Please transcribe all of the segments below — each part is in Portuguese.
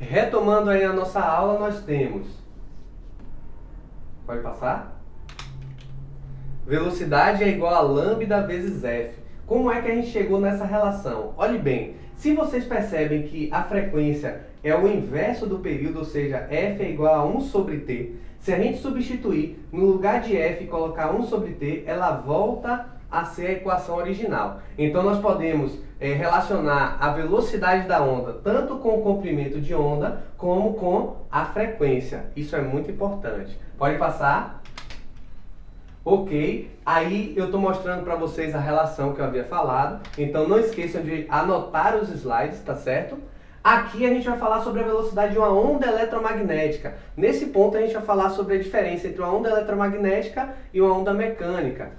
Retomando aí a nossa aula, nós temos... Pode passar? Velocidade é igual a lambda vezes f. Como é que a gente chegou nessa relação? Olhe bem, se vocês percebem que a frequência é o inverso do período, ou seja, f é igual a 1 sobre t, se a gente substituir no lugar de f e colocar 1 sobre t, ela volta a ser a equação original. Então nós podemos relacionar a velocidade da onda tanto com o comprimento de onda como com a frequência. Isso é muito importante. Pode passar? Ok, aí eu estou mostrando para vocês a relação que eu havia falado, então não esqueçam de anotar os slides, tá certo? Aqui a gente vai falar sobre a velocidade de uma onda eletromagnética. Nesse ponto a gente vai falar sobre a diferença entre uma onda eletromagnética e uma onda mecânica.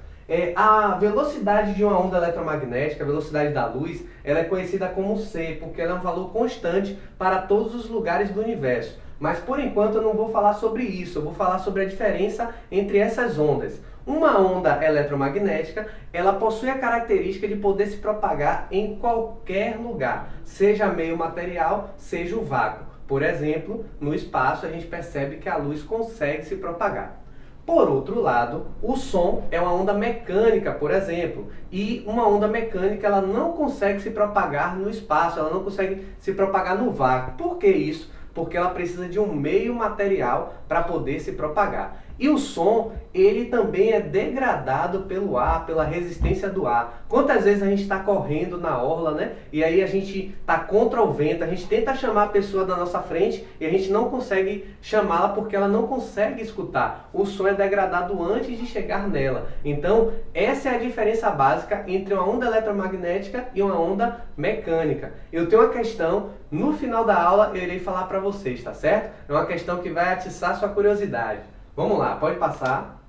A velocidade de uma onda eletromagnética, a velocidade da luz, ela é conhecida como c, porque ela é um valor constante para todos os lugares do universo. Mas por enquanto eu não vou falar sobre isso, eu vou falar sobre a diferença entre essas ondas. Uma onda eletromagnética, ela possui a característica de poder se propagar em qualquer lugar, seja meio material, seja o vácuo. Por exemplo, no espaço a gente percebe que a luz consegue se propagar. Por outro lado, o som é uma onda mecânica, por exemplo, e uma onda mecânica ela não consegue se propagar no espaço, ela não consegue se propagar no vácuo. Por que isso? Porque ela precisa de um meio material para poder se propagar. E o som, ele também é degradado pelo ar, pela resistência do ar. Quantas vezes a gente está correndo na orla, né? E aí a gente está contra o vento, a gente tenta chamar a pessoa da nossa frente e a gente não consegue chamá-la porque ela não consegue escutar. O som é degradado antes de chegar nela. Então, essa é a diferença básica entre uma onda eletromagnética e uma onda mecânica. Eu tenho uma questão, no final da aula eu irei falar para vocês, tá certo? É uma questão que vai atiçar sua curiosidade. Vamos lá, pode passar.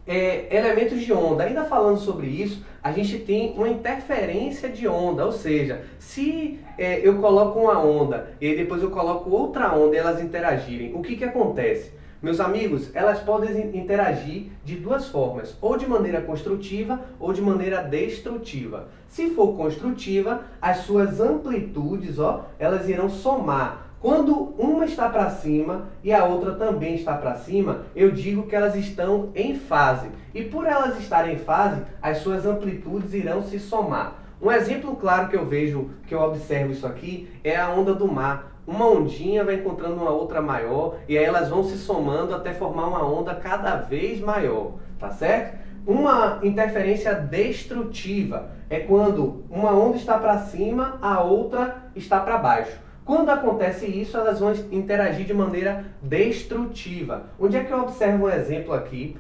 Elementos de onda. Ainda falando sobre isso, a gente tem uma interferência de onda, ou seja, se eu coloco uma onda e depois eu coloco outra onda e elas interagirem, o que acontece? Meus amigos, elas podem interagir de duas formas, ou de maneira construtiva ou de maneira destrutiva. Se for construtiva, as suas amplitudes, elas irão somar. Quando uma está para cima e a outra também está para cima, eu digo que elas estão em fase. E por elas estarem em fase, as suas amplitudes irão se somar. Um exemplo claro que eu vejo, que eu observo isso aqui, é a onda do mar. Uma ondinha vai encontrando uma outra maior e aí elas vão se somando até formar uma onda cada vez maior, tá certo? Uma interferência destrutiva é quando uma onda está para cima, a outra está para baixo. Quando acontece isso, elas vão interagir de maneira destrutiva. Onde é que eu observo um exemplo aqui?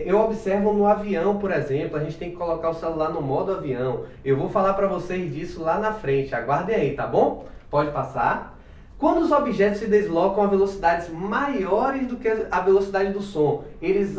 Eu observo no avião, por exemplo, a gente tem que colocar o celular no modo avião. Eu vou falar para vocês disso lá na frente, aguardem aí, tá bom? Pode passar. Quando os objetos se deslocam a velocidades maiores do que a velocidade do som, eles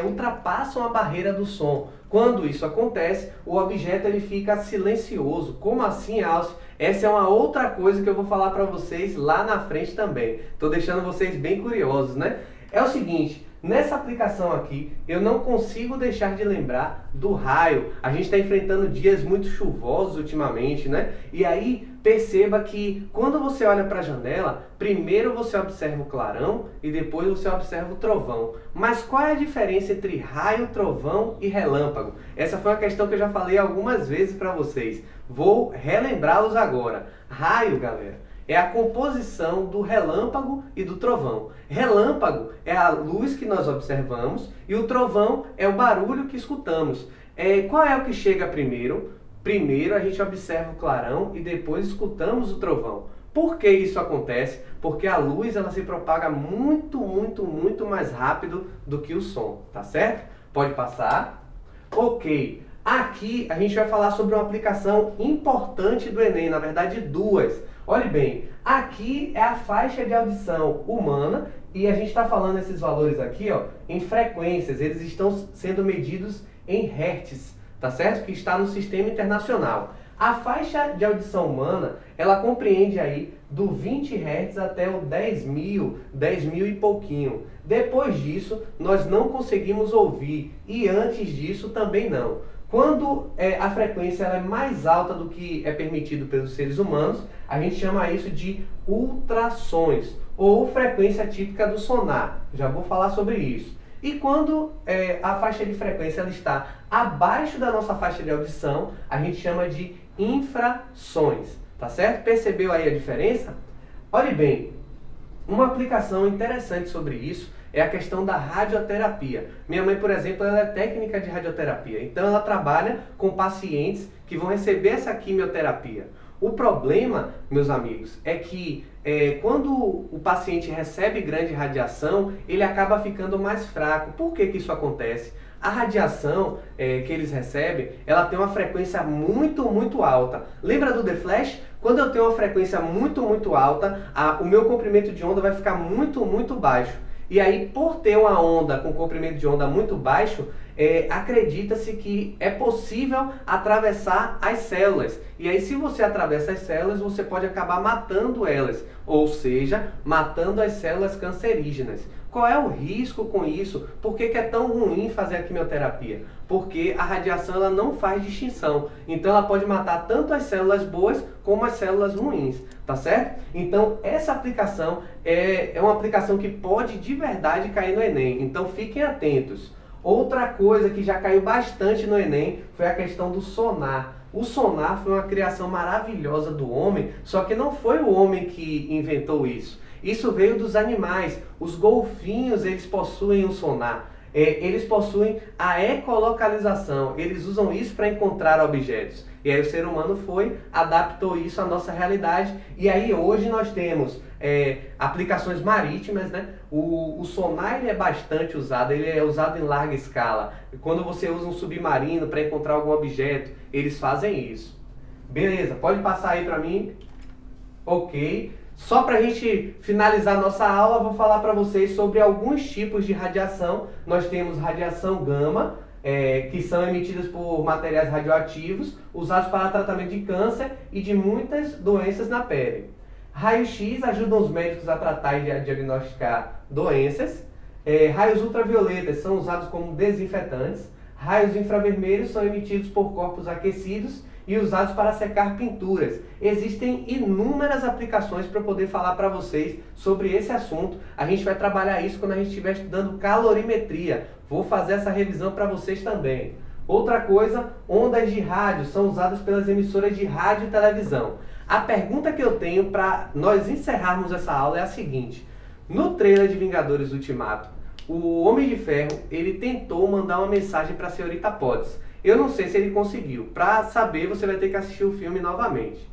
ultrapassam a barreira do som. Quando isso acontece, o objeto ele fica silencioso. Como assim, Alcio? Essa é uma outra coisa que eu vou falar para vocês lá na frente também. Estou deixando vocês bem curiosos, né? É o seguinte, nessa aplicação aqui, eu não consigo deixar de lembrar do raio. A gente está enfrentando dias muito chuvosos ultimamente, né? E aí, perceba que quando você olha para a janela, primeiro você observa o clarão e depois você observa o trovão. Mas qual é a diferença entre raio, trovão e relâmpago? Essa foi uma questão que eu já falei algumas vezes para vocês. Vou relembrá-los agora. Raio, galera, é a composição do relâmpago e do trovão. Relâmpago é a luz que nós observamos e o trovão é o barulho que escutamos. Qual é o que chega primeiro? Primeiro a gente observa o clarão e depois escutamos o trovão. Por que isso acontece? Porque a luz ela se propaga muito mais rápido do que o som, tá certo? Pode passar. Ok. Aqui a gente vai falar sobre uma aplicação importante do Enem, na verdade duas. Olhe bem, aqui é a faixa de audição humana e a gente está falando esses valores aqui em frequências, eles estão sendo medidos em hertz, tá certo? Que está no sistema internacional. A faixa de audição humana, ela compreende aí do 20 Hz até o 10.000 e pouquinho. Depois disso, nós não conseguimos ouvir e antes disso também não. Quando a frequência ela é mais alta do que é permitido pelos seres humanos, a gente chama isso de ultrassons, ou frequência típica do sonar. Já vou falar sobre isso. E quando a faixa de frequência ela está abaixo da nossa faixa de audição, a gente chama de infrassons, tá certo? Percebeu aí a diferença? Olhe bem, uma aplicação interessante sobre isso é a questão da radioterapia. Minha mãe, por exemplo, ela é técnica de radioterapia, então ela trabalha com pacientes que vão receber essa quimioterapia. O problema, meus amigos, é que quando o paciente recebe grande radiação, ele acaba ficando mais fraco. Por que isso acontece? A radiação que eles recebem, ela tem uma frequência muito alta. Lembra do The Flash? Quando eu tenho uma frequência muito alta, o meu comprimento de onda vai ficar muito baixo. E aí, por ter uma onda com comprimento de onda muito baixo, acredita-se que é possível atravessar as células. E aí, se você atravessa as células, você pode acabar matando elas, ou seja, matando as células cancerígenas. Qual é o risco com isso? Por que é tão ruim fazer a quimioterapia? Porque a radiação ela não faz distinção. Então ela pode matar tanto as células boas como as células ruins, tá certo? Então essa aplicação é uma aplicação que pode de verdade cair no Enem. Então fiquem atentos. Outra coisa que já caiu bastante no Enem foi a questão do sonar. O sonar foi uma criação maravilhosa do homem, só que não foi o homem que inventou isso. Isso veio dos animais. Os golfinhos, eles possuem um sonar. Eles possuem a ecolocalização. Eles usam isso para encontrar objetos. E aí o ser humano adaptou isso à nossa realidade. E aí hoje nós temos aplicações marítimas, né? O sonar ele é bastante usado, ele é usado em larga escala. Quando você usa um submarino para encontrar algum objeto, eles fazem isso. Beleza, pode passar aí para mim. Ok. Só para a gente finalizar nossa aula, vou falar para vocês sobre alguns tipos de radiação. Nós temos radiação gama, que são emitidas por materiais radioativos, usados para tratamento de câncer e de muitas doenças na pele. Raio-X ajudam os médicos a tratar e a diagnosticar doenças. Raios ultravioletas são usados como desinfetantes. Raios infravermelhos são emitidos por corpos aquecidos e usados para secar pinturas. Existem inúmeras aplicações para eu poder falar para vocês sobre esse assunto. A gente vai trabalhar isso quando a gente estiver estudando calorimetria. Vou fazer essa revisão para vocês também. Outra coisa, ondas de rádio são usadas pelas emissoras de rádio e televisão. A pergunta que eu tenho para nós encerrarmos essa aula é a seguinte. No trailer de Vingadores Ultimato, o Homem de Ferro, ele tentou mandar uma mensagem para a senhorita Potts. Eu não sei se ele conseguiu. Para saber, você vai ter que assistir o filme novamente.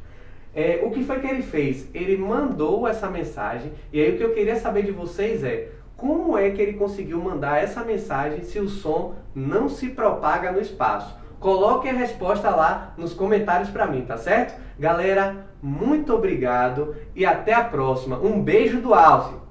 O que foi que ele fez? Ele mandou essa mensagem, e aí o que eu queria saber de vocês é como é que ele conseguiu mandar essa mensagem se o som não se propaga no espaço? Coloquem a resposta lá nos comentários para mim, tá certo? Galera, muito obrigado e até a próxima. Um beijo do Alce!